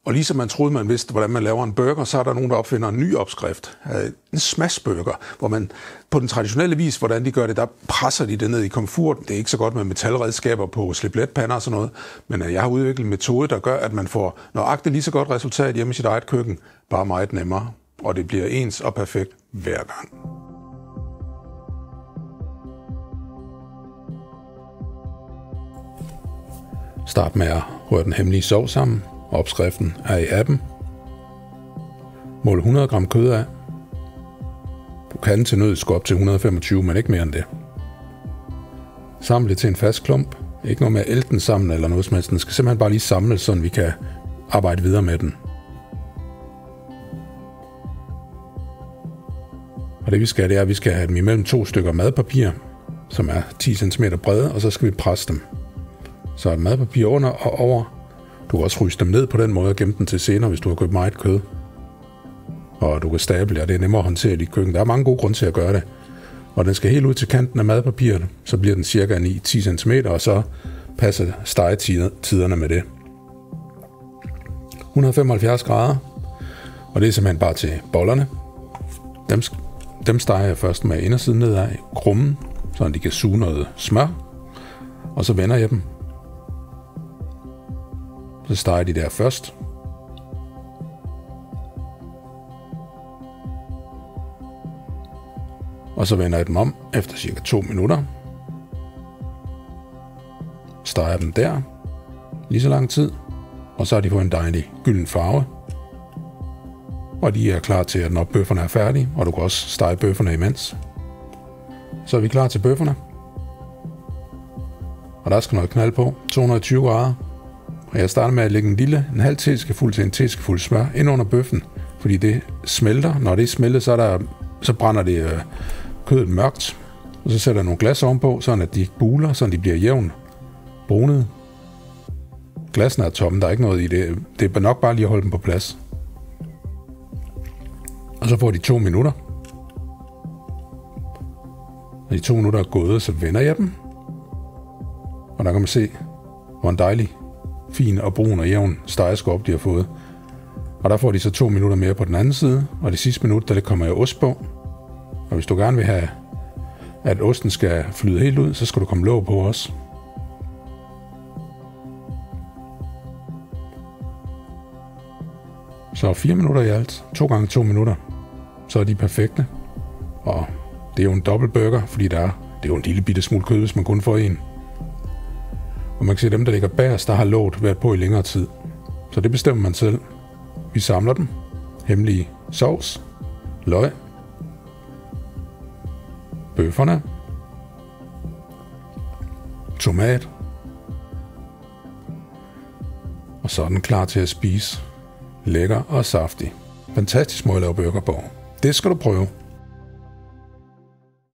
Og ligesom man troede, man vidste, hvordan man laver en burger, så er der nogen, der opfinder en ny opskrift. En smashburger, hvor man på den traditionelle vis, hvordan de gør det, der presser de det ned i komfur. Det er ikke så godt med metalredskaber på slipletpander og sådan noget, men jeg har udviklet en metode, der gør, at man får nøjagtigt lige så godt resultat hjemme i sit eget køkken, bare meget nemmere, og det bliver ens og perfekt hver gang. Start med at røre den hemmelige sovs sammen. Opskriften er i appen. Mål 100 gram kød af. Du kan til nød gå op til 125, men ikke mere end det. Samle det til en fast klump. Ikke noget med at ælte den sammen eller noget som helst. Den skal simpelthen bare lige samles, så vi kan arbejde videre med den. Og det vi skal, det er, at vi skal have dem imellem 2 stykker madpapir, som er 10 cm brede, og så skal vi presse dem. Så er madpapir under og over. Du kan også fryse dem ned på den måde og gemme den til senere, hvis du har købt meget kød. Og du kan stable, og det er nemmere at håndtere i dit køkken. Der er mange gode grunde til at gøre det. Og den skal helt ud til kanten af madpapiret, så bliver den cirka 9-10 cm, og så passer stegetiderne med det. 175 grader, og det er simpelthen bare til bollerne. Dem steger jeg først med indersiden nedad i krummen, så de kan suge noget smør, og så vender jeg dem. Så steger de der først. Og så vender jeg dem om efter cirka 2 minutter. Steger dem der lige så lang tid. Og så har de fået en dejlig gylden farve. Og de er klar til, at når bøfferne er færdige, og du kan også stege bøfferne imens. Så er vi klar til bøfferne. Og der skal noget knald på. 220 grader. Og jeg starter med at lægge en halv teskefuld til en teskefuld smør ind under bøffen, fordi det smelter. Når det er smeltet, så brænder det kødet mørkt. Og så sætter jeg nogle glas ovenpå, så de ikke buler, så de bliver jævn brunet. Glassene er tomme, der er ikke noget i det. Det er nok bare lige at holde dem på plads. Og så får de 2 minutter. Når de 2 minutter er gået, så vender jeg dem. Og der kan man se, hvor en dejlig, fin og brun og jævn stegeskorp de har fået. Og der får de så 2 minutter mere på den anden side. Og det sidste minut, der kommer jeg ost på. Og hvis du gerne vil have, at osten skal flyde helt ud, så skal du komme låg på også. Så 4 minutter i alt. 2 gange 2 minutter. Så er de perfekte. Og det er jo en dobbeltburger, fordi det er jo en lille bitte smule kød, hvis man kun får en. Og man kan se, dem, der ligger bagerst, der har låget været på i længere tid. Så det bestemmer man selv. Vi samler dem. Hemmelige sovs, løg, bøfferne, tomat, og så er den klar til at spise. Lækker og saftig. Fantastisk måde at lave burger på. Det skal du prøve.